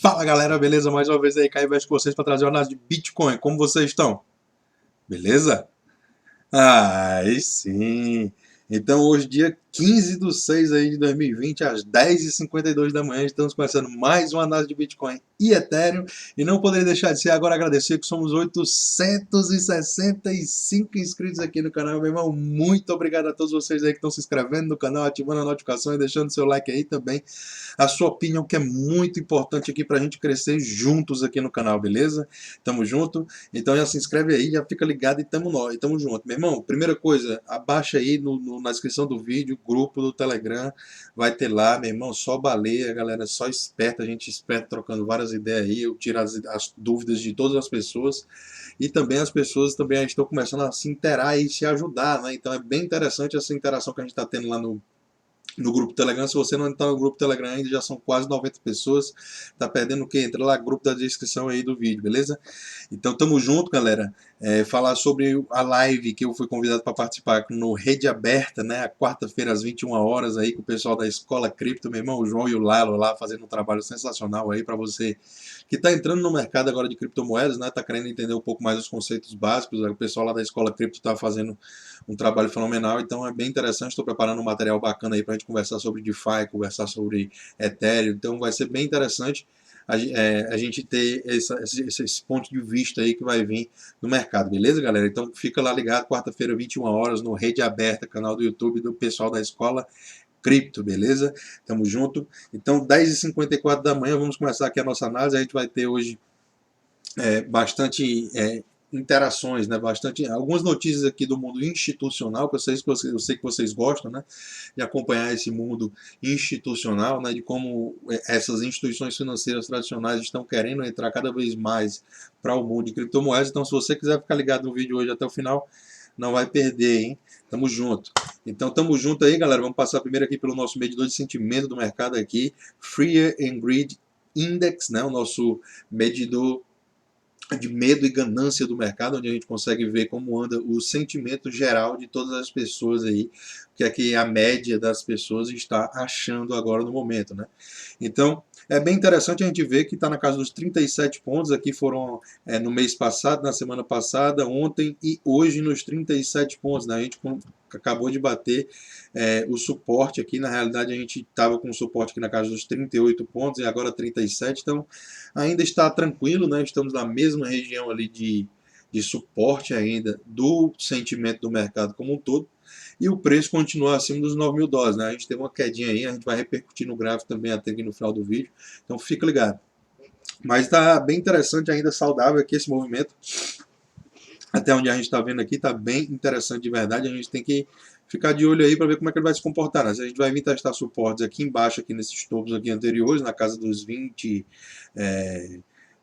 Fala galera, beleza? Mais uma vez aí, Caio Veste com vocês para trazer uma análise de Bitcoin. Como vocês estão? Beleza? Aí sim! Então hoje, dia 15/6 aí de 2020, às 10h52 da manhã, estamos começando mais uma análise de Bitcoin e Ethereum. E não poderia deixar de ser agora agradecer que somos 865 inscritos aqui no canal, meu irmão. Muito obrigado a todos vocês aí que estão se inscrevendo no canal, ativando a notificação e deixando seu like aí também. A sua opinião que é muito importante aqui pra gente crescer juntos aqui no canal, beleza? Tamo junto. Então já se inscreve aí, já fica ligado e tamo junto. Meu irmão, primeira coisa, abaixa aí na descrição do vídeo, grupo do Telegram, vai ter lá, meu irmão, só baleia, galera, só esperta, a gente esperta trocando várias ideias aí, eu tiro as dúvidas de todas as pessoas e também as pessoas também estão começando a se interar e se ajudar, né? Então é bem interessante essa interação que a gente está tendo lá no grupo Telegram. Se você não está no grupo Telegram ainda, já são quase 90 pessoas. Tá perdendo o quê? Entra lá, grupo da descrição aí do vídeo, beleza? Então tamo junto, galera. Falar sobre a live que eu fui convidado para participar no Rede Aberta, né? A quarta-feira às 21 horas aí com o pessoal da Escola Cripto, meu irmão, o João e o Lalo lá fazendo um trabalho sensacional aí para você que está entrando no mercado agora de criptomoedas, né? Tá querendo entender um pouco mais os conceitos básicos. O pessoal lá da Escola Cripto está fazendo um trabalho fenomenal, então é bem interessante. Estou preparando um material bacana aí para a gente conversar sobre DeFi, conversar sobre Ethereum, então vai ser bem interessante a gente ter esse ponto de vista aí que vai vir no mercado, beleza, galera? Então fica lá ligado, quarta-feira, 21 horas, no Rede Aberta, canal do YouTube do pessoal da Escola Cripto, beleza? Tamo junto. Então, 10h54 da manhã, vamos começar aqui a nossa análise. A gente vai ter hoje bastante interações, né? Algumas notícias aqui do mundo institucional, que eu sei que vocês gostam, né? De acompanhar esse mundo institucional, né? De como essas instituições financeiras tradicionais estão querendo entrar cada vez mais para o mundo de criptomoedas. Então, se você quiser ficar ligado no vídeo hoje até o final, não vai perder, hein? Tamo junto. Então, tamo junto aí, galera. Vamos passar primeiro aqui pelo nosso medidor de sentimento do mercado aqui, Fear and Greed Index, né? O nosso medidor de medo e ganância do mercado, onde a gente consegue ver como anda o sentimento geral de todas as pessoas aí, que é que a média das pessoas está achando agora no momento, né? Então, é bem interessante a gente ver que está na casa dos 37 pontos, aqui foram no mês passado, na semana passada, ontem e hoje nos 37 pontos, né? A gente acabou de bater o suporte aqui, na realidade a gente estava com o suporte aqui na casa dos 38 pontos e agora 37, então ainda está tranquilo, né? Estamos na mesma região ali de suporte ainda do sentimento do mercado como um todo, e o preço continua acima dos 9 mil dólares, né? A gente teve uma quedinha aí, a gente vai repercutir no gráfico também até aqui no final do vídeo, então fica ligado. Mas está bem interessante ainda, saudável aqui esse movimento, até onde a gente está vendo aqui, está bem interessante de verdade. A gente tem que ficar de olho aí para ver como é que ele vai se comportar, né? Se a gente vai vir testar suportes aqui embaixo, aqui nesses topos aqui anteriores, na casa dos 20,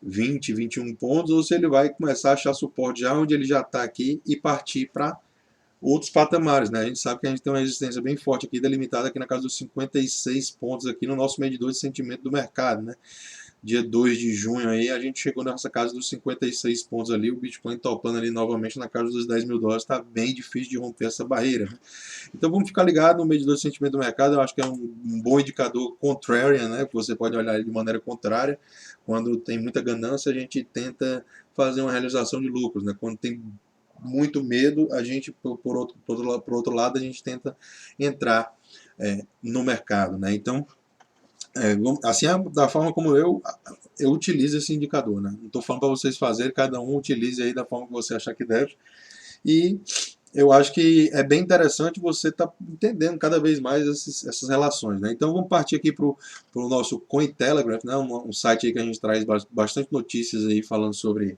21 pontos, ou se ele vai começar a achar suporte já onde ele já está aqui e partir para outros patamares, né? A gente sabe que a gente tem uma resistência bem forte aqui, delimitada aqui na casa dos 56 pontos aqui no nosso medidor de sentimento do mercado, né? Dia 2 de junho aí, a gente chegou nessa casa dos 56 pontos ali, o Bitcoin topando ali novamente na casa dos 10 mil dólares, está bem difícil de romper essa barreira, né? Então vamos ficar ligado no medidor de sentimento do mercado. Eu acho que é um bom indicador contrarian, né? Que você pode olhar ele de maneira contrária. Quando tem muita ganância, a gente tenta fazer uma realização de lucros, né? Quando tem muito medo, a gente, por outro lado, a gente tenta entrar no mercado, né? Então, assim é da forma como eu utilizo esse indicador, né? Não estou falando para vocês fazerem, cada um utilize aí da forma que você achar que deve. E eu acho que é bem interessante você estar entendendo cada vez mais essas relações, né? Então vamos partir aqui para o nosso Cointelegraph, né? Um site aí que a gente traz bastante notícias aí falando sobre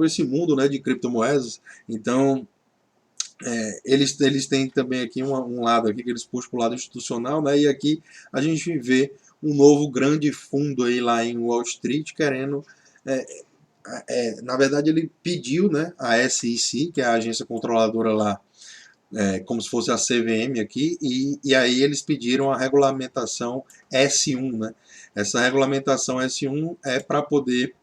esse mundo, né, de criptomoedas. Então eles têm também aqui um lado aqui que eles puxam para o lado institucional, né? E aqui a gente vê um novo grande fundo aí lá em Wall Street querendo na verdade ele pediu, né, a SEC, que é a agência controladora lá, como se fosse a CVM aqui, e aí eles pediram a regulamentação S1, né? Essa regulamentação S1 é para poder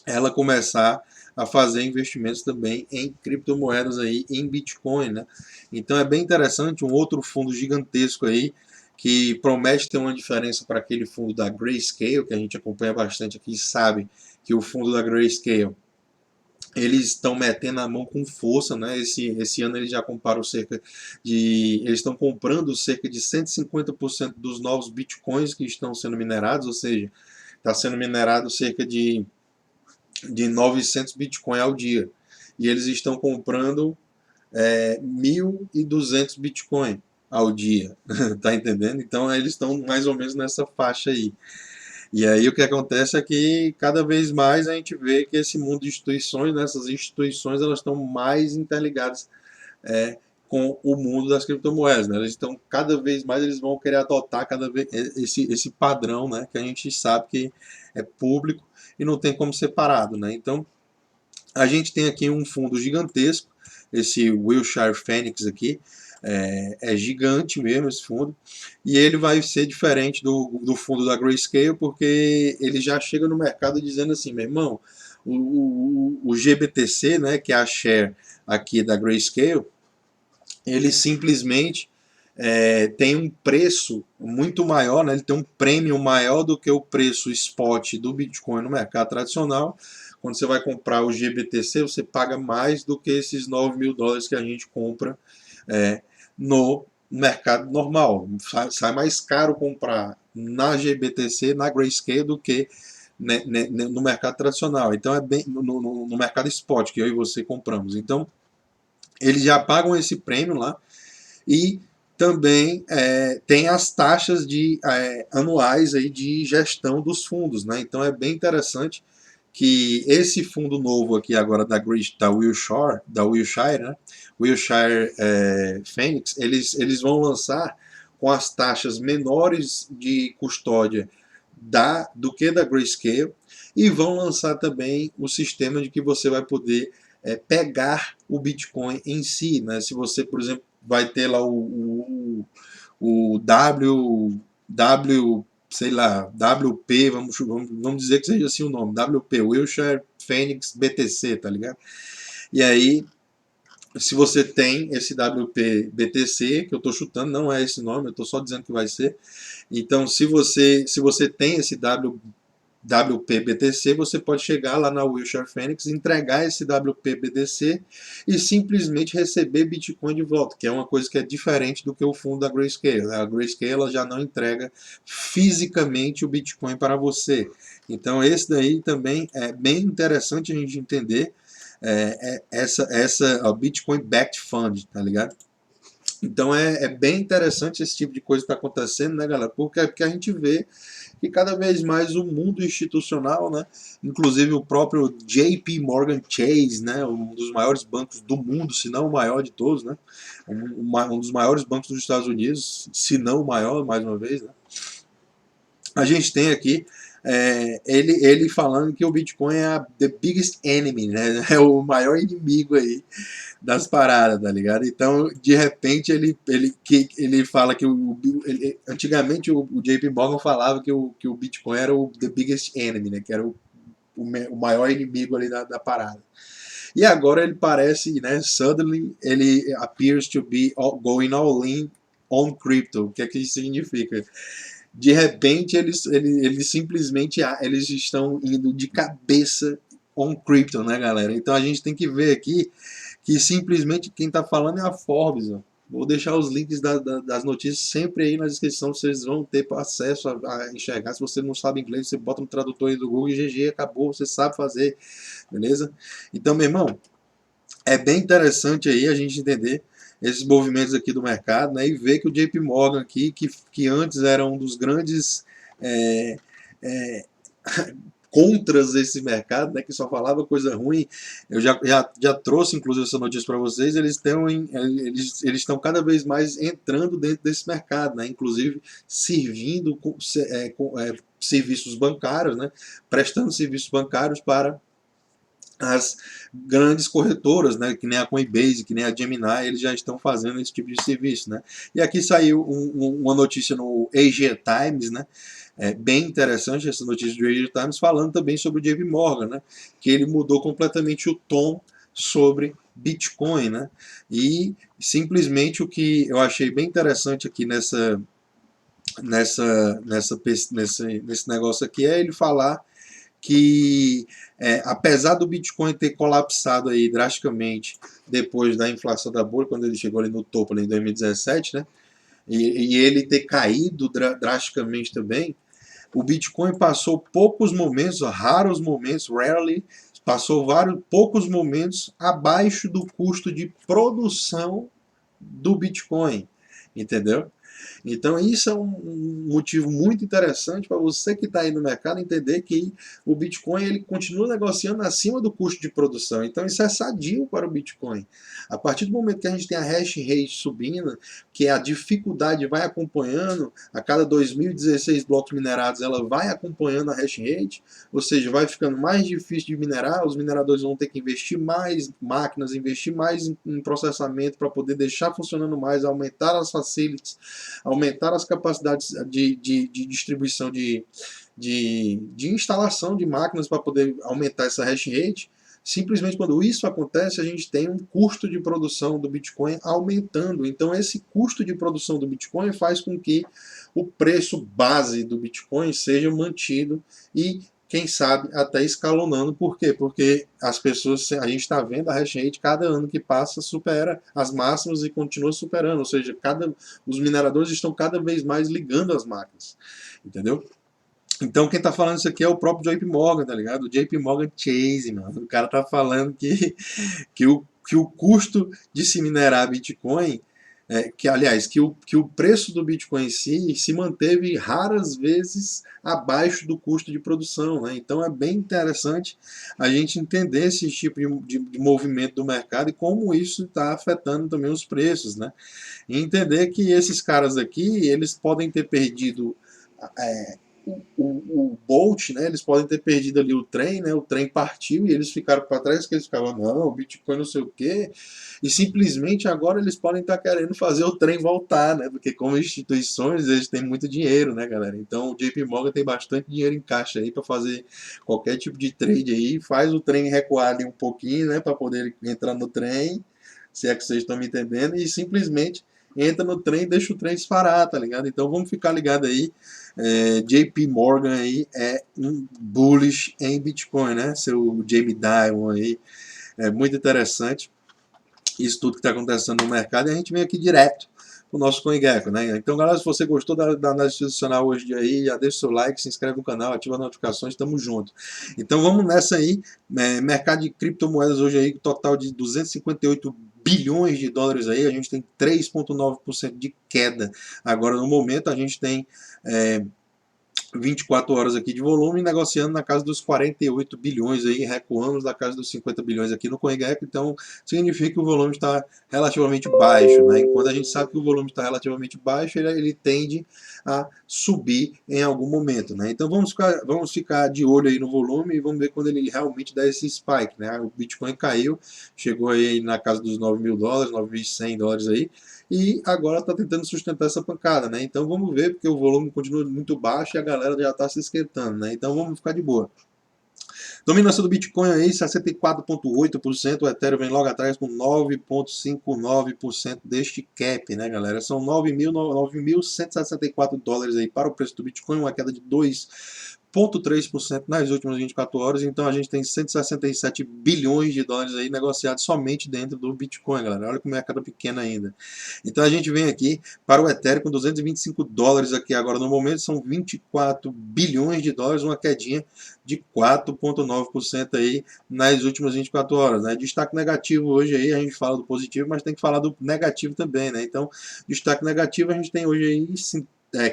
ela começar a fazer investimentos também em criptomoedas aí, em Bitcoin, né? Então é bem interessante, um outro fundo gigantesco aí, que promete ter uma diferença para aquele fundo da Grayscale, que a gente acompanha bastante aqui, sabe que o fundo da Grayscale, eles estão metendo a mão com força, né? Esse ano eles já compraram cerca de. Eles estão comprando cerca de 150% dos novos bitcoins que estão sendo minerados, ou seja, está sendo minerado cerca de 900 bitcoins ao dia. E eles estão comprando 1.200 bitcoins ao dia, tá entendendo? Então eles estão mais ou menos nessa faixa aí. E aí o que acontece é que cada vez mais a gente vê que esse mundo de instituições, né, essas instituições, elas estão mais interligadas com o mundo das criptomoedas, né? Eles estão cada vez mais eles vão querer adotar cada vez esse padrão, né, que a gente sabe que é público e não tem como separado, né? Então a gente tem aqui um fundo gigantesco, esse Wilshire Phoenix aqui, é gigante mesmo esse fundo, e ele vai ser diferente do fundo da Grayscale, porque ele já chega no mercado dizendo assim, meu irmão, o GBTC, né, que é a share aqui da Grayscale, ele simplesmente tem um preço muito maior, né, ele tem um prêmio maior do que o preço spot do Bitcoin no mercado tradicional. Quando você vai comprar o GBTC, você paga mais do que esses $9.000 que a gente compra no mercado normal. Sai mais caro comprar na GBTC, na Grayscale, do que no mercado tradicional. Então é bem no mercado spot que eu e você compramos. Então eles já pagam esse prêmio lá e também tem as taxas anuais aí de gestão dos fundos, né? Então é bem interessante que esse fundo novo aqui agora da Wilshire, né? Wilshire Phoenix, eles vão lançar com as taxas menores de custódia do que da Grayscale, e vão lançar também o sistema de que você vai poder pegar o Bitcoin em si, né? Se você, por exemplo, vai ter lá o sei lá, WP, vamos dizer que seja assim o nome, WP, Wilshire Phoenix BTC, tá ligado? E aí, se você tem esse WP BTC, que eu estou chutando, não é esse nome, eu estou só dizendo que vai ser. Então, se você tem esse WPBTC, você pode chegar lá na Wilshire Phoenix, entregar esse WPBTC e simplesmente receber Bitcoin de volta, que é uma coisa que é diferente do que o fundo da Grayscale. A Grayscale ela já não entrega fisicamente o Bitcoin para você. Então esse daí também é bem interessante a gente entender essa Bitcoin Backed Fund, tá ligado? Então é bem interessante esse tipo de coisa que está acontecendo, né, galera? Porque a gente vê que cada vez mais o mundo institucional, né, inclusive o próprio JP Morgan Chase, né, um dos maiores bancos do mundo, se não o maior de todos, né, um dos maiores bancos dos Estados Unidos, se não o maior, mais uma vez, né, a gente tem aqui ele falando que o Bitcoin é the biggest enemy, né, é o maior inimigo aí das paradas, tá ligado? Então, de repente, ele fala que antigamente o JP Morgan falava que o Bitcoin era o the biggest enemy, né? Que era o maior inimigo ali da parada. E agora ele parece, né? Suddenly, ele appears to be going all in on crypto. O que é que isso significa? De repente, eles simplesmente eles estão indo de cabeça on crypto, né, galera? Então a gente tem que ver aqui que simplesmente quem está falando é a Forbes. Ó. Vou deixar os links das notícias sempre aí na descrição, vocês vão ter acesso a enxergar. Se você não sabe inglês, você bota no tradutor aí do Google e GG, acabou, você sabe fazer, beleza? Então, meu irmão, é bem interessante aí a gente entender esses movimentos aqui do mercado, né, e ver que o JP Morgan aqui, que antes era um dos grandes contras esse mercado, né, que só falava coisa ruim. Eu já trouxe, inclusive, essa notícia para vocês. Eles estão cada vez mais entrando dentro desse mercado, né, inclusive servindo serviços bancários, né, prestando serviços bancários para as grandes corretoras, né, que nem a Coinbase, que nem a Gemini, eles já estão fazendo esse tipo de serviço, né. E aqui saiu uma notícia no Asia Times, né, bem interessante essa notícia do Straits Times, falando também sobre o JP Morgan, né? Que ele mudou completamente o tom sobre Bitcoin, né? E simplesmente o que eu achei bem interessante aqui nesse negócio aqui é ele falar que apesar do Bitcoin ter colapsado aí drasticamente depois da inflação da bolha, quando ele chegou ali no topo ali em 2017, né? E ele ter caído drasticamente também, o Bitcoin passou poucos momentos, raros momentos, rarely, passou poucos momentos abaixo do custo de produção do Bitcoin, entendeu? Então, isso é um motivo muito interessante para você que está aí no mercado entender que o Bitcoin ele continua negociando acima do custo de produção. Então, isso é sadio para o Bitcoin. A partir do momento que a gente tem a hash rate subindo, que a dificuldade vai acompanhando, a cada 2016 blocos minerados, ela vai acompanhando a hash rate, ou seja, vai ficando mais difícil de minerar, os mineradores vão ter que investir mais máquinas, investir mais em processamento para poder deixar funcionando mais, aumentar as facilities, aumentar as capacidades de distribuição de instalação de máquinas para poder aumentar essa hash rate. Simplesmente quando isso acontece, a gente tem um custo de produção do Bitcoin aumentando. Então, esse custo de produção do Bitcoin faz com que o preço base do Bitcoin seja mantido e, quem sabe, até escalonando. Por quê? Porque as pessoas, a gente está vendo a hash rate, cada ano que passa, supera as máximas e continua superando. Ou seja, os mineradores estão cada vez mais ligando as máquinas. Entendeu? Então, quem tá falando isso aqui é o próprio JP Morgan, tá ligado? O JP Morgan Chase, mano. O cara tá falando que o custo de se minerar Bitcoin, aliás, que o preço do Bitcoin em si se manteve raras vezes abaixo do custo de produção, né? Então, é bem interessante a gente entender esse tipo de movimento do mercado e como isso está afetando também os preços, né? E entender que esses caras aqui, eles podem ter perdido o Bolt, né, eles podem ter perdido ali o trem, né, o trem partiu e eles ficaram para trás, que eles ficavam, não, o Bitcoin não sei o quê, e simplesmente agora eles podem estar querendo fazer o trem voltar, né, porque como instituições eles têm muito dinheiro, né, galera, então o JP Morgan tem bastante dinheiro em caixa aí para fazer qualquer tipo de trade aí, faz o trem recuar ali um pouquinho, né, para poder entrar no trem, se é que vocês estão me entendendo, e simplesmente entra no trem e deixa o trem disparar, tá ligado? Então vamos ficar ligado aí. JP Morgan aí é um bullish em Bitcoin, né? Seu Jamie Dimon aí. É muito interessante isso tudo que está acontecendo no mercado e a gente vem aqui direto o nosso CoinGecko, né? Então, galera, se você gostou da análise institucional hoje aí, já deixa o seu like, se inscreve no canal, ativa as notificações, tamo junto. Então, vamos nessa aí. Mercado de criptomoedas hoje aí, total de 258 bilhões de dólares aí, a gente tem 3,9% de queda. Agora, no momento, a gente tem 24 horas aqui de volume, negociando na casa dos 48 bilhões aí, recuamos na casa dos 50 bilhões aqui no CoinGecko, então significa que o volume está relativamente baixo, né? Enquanto a gente sabe que o volume está relativamente baixo, ele tende a subir em algum momento, né? Então vamos ficar de olho aí no volume e vamos ver quando ele realmente dá esse spike, né? O Bitcoin caiu, chegou aí na casa dos 9 mil dólares, 9.100 dólares aí, e agora está tentando sustentar essa pancada, né? Então vamos ver, porque o volume continua muito baixo e a galera já está se esquentando, né? Então vamos ficar de boa. Dominação do Bitcoin aí, 64,8%, o Ethereum vem logo atrás com 9,59% deste cap, né, galera? São 9.164 dólares aí para o preço do Bitcoin, uma queda de 2,3% nas últimas 24 horas, então a gente tem 167 bilhões de dólares aí negociados somente dentro do Bitcoin, galera. Olha como é a cada pequena ainda. Então a gente vem aqui para o Ethereum com 225 dólares aqui agora no momento, são 24 bilhões de dólares, uma quedinha de 4,9% aí nas últimas 24 horas, né? Destaque negativo hoje aí, a gente fala do positivo, mas tem que falar do negativo também, né? Então, destaque negativo a gente tem hoje aí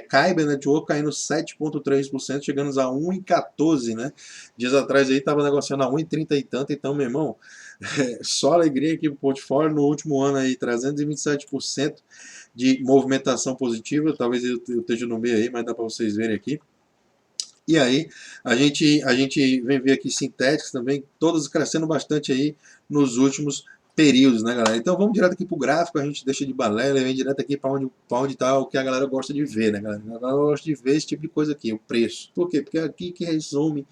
Kyber Network caindo 7,3%, chegando a 1,14, né? Dias atrás aí estava negociando a 1,30 e tanto, então, meu irmão, só alegria aqui pro portfólio no último ano aí, 327% de movimentação positiva, talvez eu esteja no meio aí, mas dá para vocês verem aqui. E aí, a gente vem ver aqui sintéticos também, todas crescendo bastante aí nos últimos períodos, né, galera? Então vamos direto aqui pro gráfico, a gente deixa de balela e vem direto aqui para onde tá o que a galera gosta de ver, né, galera? A galera gosta de ver esse tipo de coisa aqui, o preço. Por quê? Porque é aqui que resume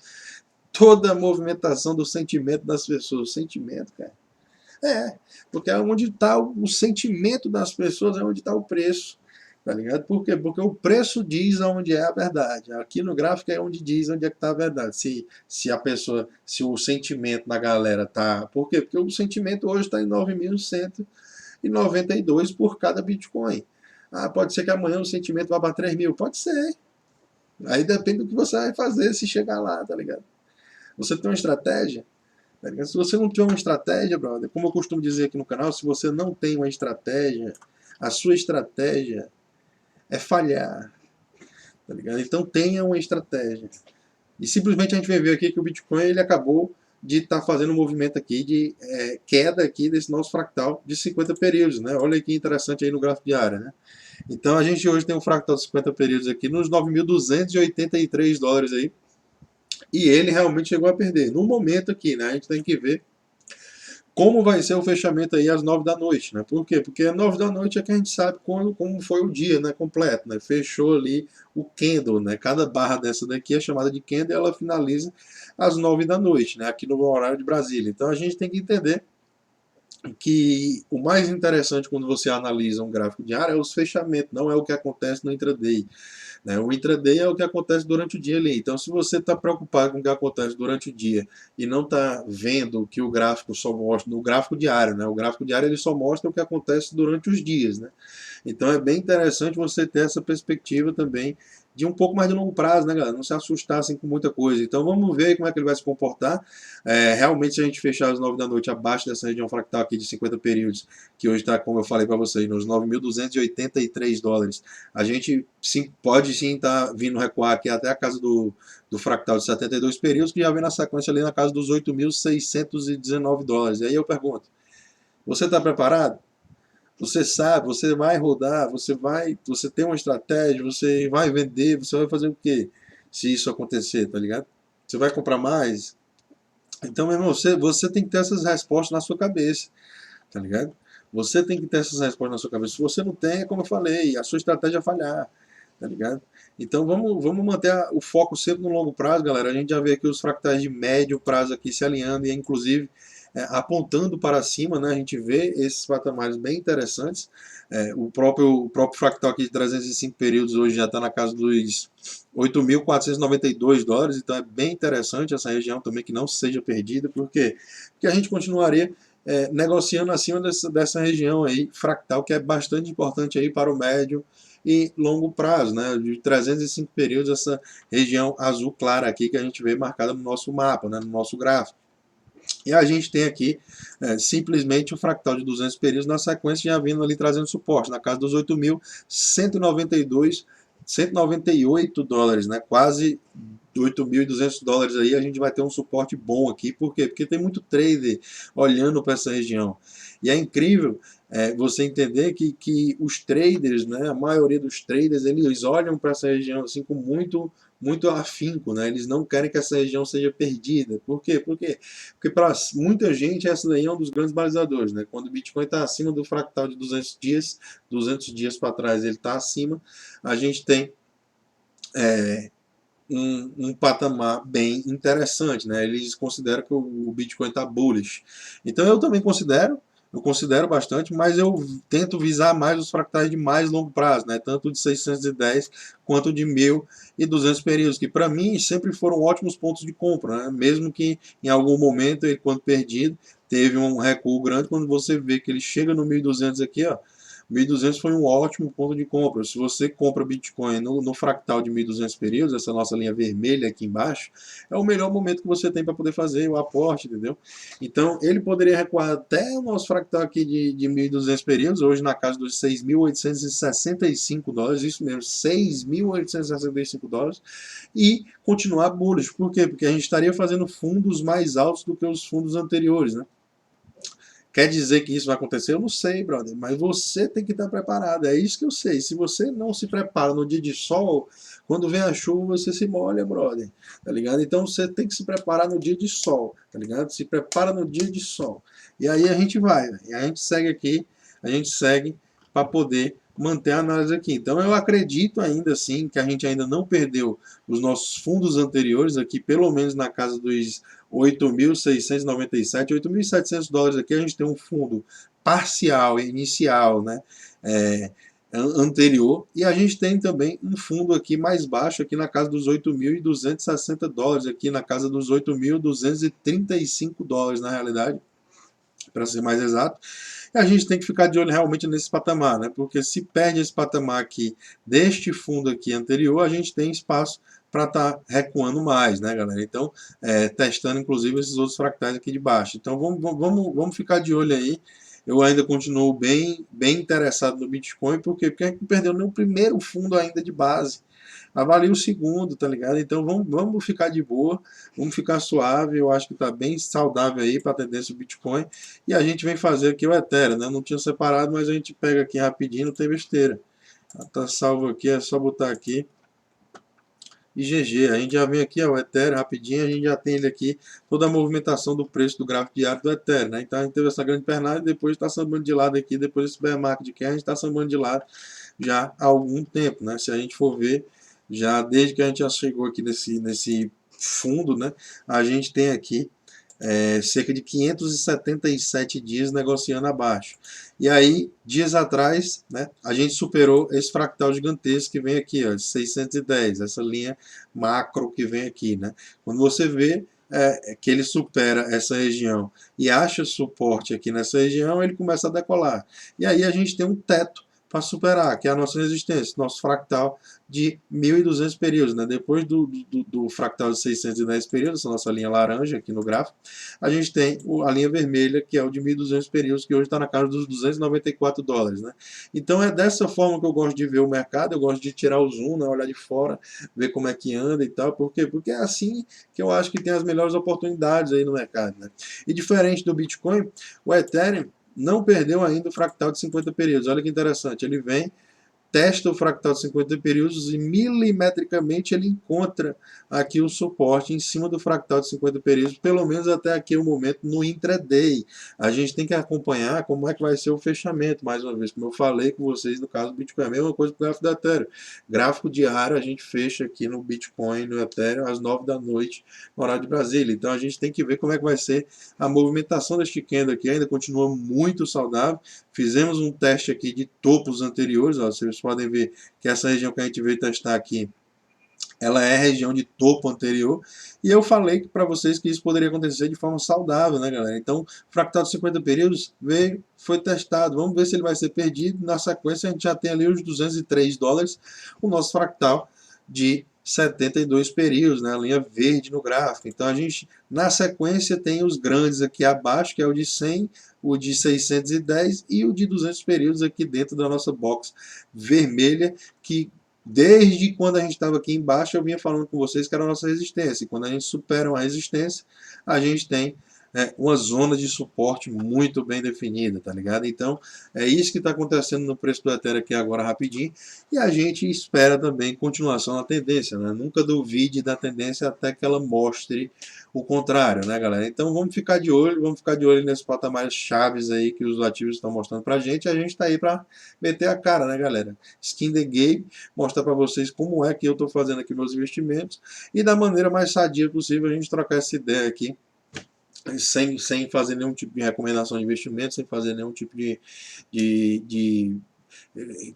toda a movimentação do sentimento das pessoas. O sentimento, cara. É, porque é onde está o sentimento das pessoas, é onde está o preço. Tá ligado? Por quê? Porque o preço diz aonde é a verdade. Aqui no gráfico é onde diz onde é que está a verdade. Se a pessoa, se o sentimento da galera tá. Por quê? Porque o sentimento hoje está em 9.192 por cada Bitcoin. Ah, pode ser que amanhã o sentimento vá para 3.000. Pode ser. Aí depende do que você vai fazer se chegar lá, tá ligado? Você tem uma estratégia? Tá ligado? Se você não tiver uma estratégia, brother, como eu costumo dizer aqui no canal, se você não tem uma estratégia, a sua estratégia é falhar, tá ligado? Então tenha uma estratégia. E simplesmente a gente vai ver aqui que o Bitcoin ele acabou de estar fazendo um movimento aqui de queda aqui desse nosso fractal de 50 períodos, né? Olha que interessante aí no gráfico diário, né? Então a gente hoje tem um fractal de 50 períodos aqui nos 9.283 dólares aí. E ele realmente chegou a perder. No momento aqui, né? A gente tem que ver como vai ser o fechamento aí às 9 da noite, né? Por quê? Porque às 9 da noite é que a gente sabe como foi o dia, né, completo, né? Fechou ali o candle, né? Cada barra dessa daqui é chamada de candle e ela finaliza às 9 da noite, né? Aqui no horário de Brasília. Então a gente tem que entender que o mais interessante quando você analisa um gráfico diário é os fechamentos, não é o que acontece no intraday. Né? O intraday é o que acontece durante o dia ali. Então, se você está preocupado com o que acontece durante o dia e não está vendo que o gráfico só mostra no gráfico diário, né? O gráfico diário ele só mostra o que acontece durante os dias, né? Então, é bem interessante você ter essa perspectiva também de um pouco mais de longo prazo, né, galera? Não se assustar assim com muita coisa. Então vamos ver como é que ele vai se comportar. Realmente, se a gente fechar às 9 da noite abaixo dessa região fractal aqui de 50 períodos, que hoje está, como eu falei para vocês, nos 9.283 dólares, a gente sim, pode sim estar vindo recuar aqui até a casa do fractal de 72 períodos, que já vem na sequência ali na casa dos 8.619 dólares. E aí eu pergunto, você está preparado? Você sabe, você vai rodar, você tem uma estratégia, você vai vender, você vai fazer o quê? Se isso acontecer, tá ligado? Você vai comprar mais? Então, meu irmão, você tem que ter essas respostas na sua cabeça, tá ligado? Você tem que ter essas respostas na sua cabeça. Se você não tem, é como eu falei, a sua estratégia é falhar, tá ligado? Então vamos manter o foco sempre no longo prazo, galera. A gente já vê aqui os fractais de médio prazo aqui se alinhando e inclusive apontando para cima, né? A gente vê esses patamares bem interessantes. O próprio fractal aqui de 305 períodos hoje já está na casa dos 8.492 dólares, então é bem interessante essa região também que não seja perdida, por quê? Porque a gente continuaria negociando acima dessa região aí, fractal, que é bastante importante aí para o médio e longo prazo, né? De 305 períodos, essa região azul clara aqui que a gente vê marcada no nosso mapa, né? No nosso gráfico. E a gente tem aqui simplesmente o fractal de 200 períodos na sequência já vindo ali trazendo suporte, na casa dos 8.192, 198 dólares, né? Quase 8.200 dólares aí, a gente vai ter um suporte bom aqui. Por quê? Porque tem muito trader olhando para essa região. E é incrível você entender que os traders, né, a maioria dos traders, eles olham para essa região assim com muito afinco, né? Eles não querem que essa região seja perdida. Por quê? Porque para muita gente essa daí é um dos grandes balizadores, né? Quando o Bitcoin está acima do fractal de 200 dias para trás ele está acima, a gente tem um patamar bem interessante, né? Eles consideram que o Bitcoin está bullish. Então eu também eu considero bastante, mas eu tento visar mais os fractais de mais longo prazo, né? Tanto de 610 quanto de 1.200 períodos, que para mim sempre foram ótimos pontos de compra, né? Mesmo que em algum momento, ele, quando perdido, teve um recuo grande, quando você vê que ele chega no 1.200 aqui, ó, 1.200 foi um ótimo ponto de compra. Se você compra Bitcoin no fractal de 1.200 períodos, essa nossa linha vermelha aqui embaixo, é o melhor momento que você tem para poder fazer o aporte, entendeu? Então, ele poderia recuar até o nosso fractal aqui de 1.200 períodos, hoje na casa dos 6.865 dólares, isso mesmo, 6.865 dólares, e continuar bullish. Por quê? Porque a gente estaria fazendo fundos mais altos do que os fundos anteriores, né? Quer dizer que isso vai acontecer? Eu não sei, brother, mas você tem que estar preparado. É isso que eu sei. Se você não se prepara no dia de sol, quando vem a chuva, você se molha, brother. Tá ligado? Então você tem que se preparar no dia de sol, tá ligado? Se prepara no dia de sol. E aí a gente vai, e a gente segue aqui, a gente segue para poder manter a análise aqui. Então eu acredito ainda assim que a gente ainda não perdeu os nossos fundos anteriores aqui, pelo menos na casa dos 8.697, 8.700 dólares aqui, a gente tem um fundo parcial, inicial, né? É, anterior, e a gente tem também um fundo aqui mais baixo, aqui na casa dos 8.260 dólares, aqui na casa dos 8.235 dólares, na realidade, para ser mais exato. E a gente tem que ficar de olho realmente nesse patamar, né? Porque se perde esse patamar aqui deste fundo aqui anterior, a gente tem espaço para estar recuando mais, né, galera? Então, testando inclusive esses outros fractais aqui de baixo. Então, vamos ficar de olho aí. Eu ainda continuo bem interessado no Bitcoin, porque a gente não perdeu nem o primeiro fundo ainda de base. Avalie o segundo, tá ligado? Então vamos ficar de boa, vamos ficar suave. Eu acho que tá bem saudável aí para a tendência do Bitcoin. E a gente vem fazer aqui o Ethereum, né? Não tinha separado, mas a gente pega aqui rapidinho, não tem besteira. Tá salvo aqui, é só botar aqui. E GG, a gente já vem aqui, ó, o Ethereum rapidinho, a gente já tem ele aqui, toda a movimentação do preço do gráfico diário do Ethereum, né? Então a gente teve essa grande pernada e depois está sambando de lado aqui, depois desse bear market que a gente está sambando de lado já há algum tempo, né? Se a gente for ver, já desde que a gente já chegou aqui nesse fundo, né? A gente tem aqui cerca de 577 dias negociando abaixo. E aí, dias atrás, né, a gente superou esse fractal gigantesco que vem aqui, ó, 610, essa linha macro que vem aqui. Né? Quando você vê que ele supera essa região e acha suporte aqui nessa região, ele começa a decolar. E aí a gente tem um teto para superar, que é a nossa resistência, nosso fractal de 1.200 períodos. Né? Depois do fractal de 610 períodos, essa nossa linha laranja aqui no gráfico, a gente tem a linha vermelha, que é o de 1.200 períodos, que hoje está na casa dos 294 dólares. Né? Então é dessa forma que eu gosto de ver o mercado, eu gosto de tirar o zoom, né? Olhar de fora, ver como é que anda e tal. Por quê? Porque é assim que eu acho que tem as melhores oportunidades aí no mercado. Né? E diferente do Bitcoin, o Ethereum não perdeu ainda o fractal de 50 períodos. Olha que interessante, ele vem, testa o fractal de 50 períodos e milimetricamente ele encontra aqui o suporte em cima do fractal de 50 períodos, pelo menos até aqui o momento no intraday. A gente tem que acompanhar como é que vai ser o fechamento, mais uma vez, como eu falei com vocês no caso do Bitcoin, é a mesma coisa com o gráfico do Ethereum. Gráfico diário a gente fecha aqui no Bitcoin, no Ethereum, às 9 da noite, no horário de Brasília. Então a gente tem que ver como é que vai ser a movimentação deste candle aqui, ainda continua muito saudável. Fizemos um teste aqui de topos anteriores, ó, vocês podem ver que essa região que a gente veio testar aqui, ela é a região de topo anterior, e eu falei para vocês que isso poderia acontecer de forma saudável, né, galera? Então, fractal de 50 períodos veio, foi testado, vamos ver se ele vai ser perdido. Na sequência, a gente já tem ali os 203 dólares, o nosso fractal de 72 períodos, né, a linha verde no gráfico. Então, a gente, na sequência, tem os grandes aqui abaixo, que é o de 100, o de 610 e o de 200 períodos aqui dentro da nossa box vermelha, que desde quando a gente estava aqui embaixo, eu vinha falando com vocês que era a nossa resistência. E quando a gente supera uma resistência, a gente tem uma zona de suporte muito bem definida, tá ligado? Então, é isso que está acontecendo no preço do Ethereum aqui agora rapidinho. E a gente espera também continuação da tendência, né? Nunca duvide da tendência até que ela mostre o contrário, né, galera? Então, vamos ficar de olho nesses patamares chaves aí que os ativos estão mostrando pra gente. E a gente está aí para meter a cara, né, galera? Skin the game, mostrar para vocês como é que eu estou fazendo aqui meus investimentos e da maneira mais sadia possível a gente trocar essa ideia aqui, sem fazer nenhum tipo de recomendação de investimento, sem fazer nenhum tipo de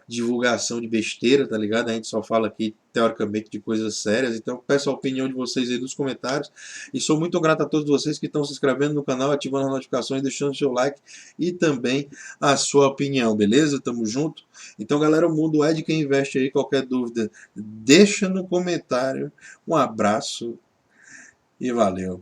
divulgação de besteira, tá ligado? A gente só fala aqui, teoricamente, de coisas sérias. Então, peço a opinião de vocês aí nos comentários. E sou muito grato a todos vocês que estão se inscrevendo no canal, ativando as notificações, deixando seu like e também a sua opinião, beleza? Tamo junto? Então, galera, o mundo é de quem investe aí. Qualquer dúvida, deixa no comentário. Um abraço e valeu!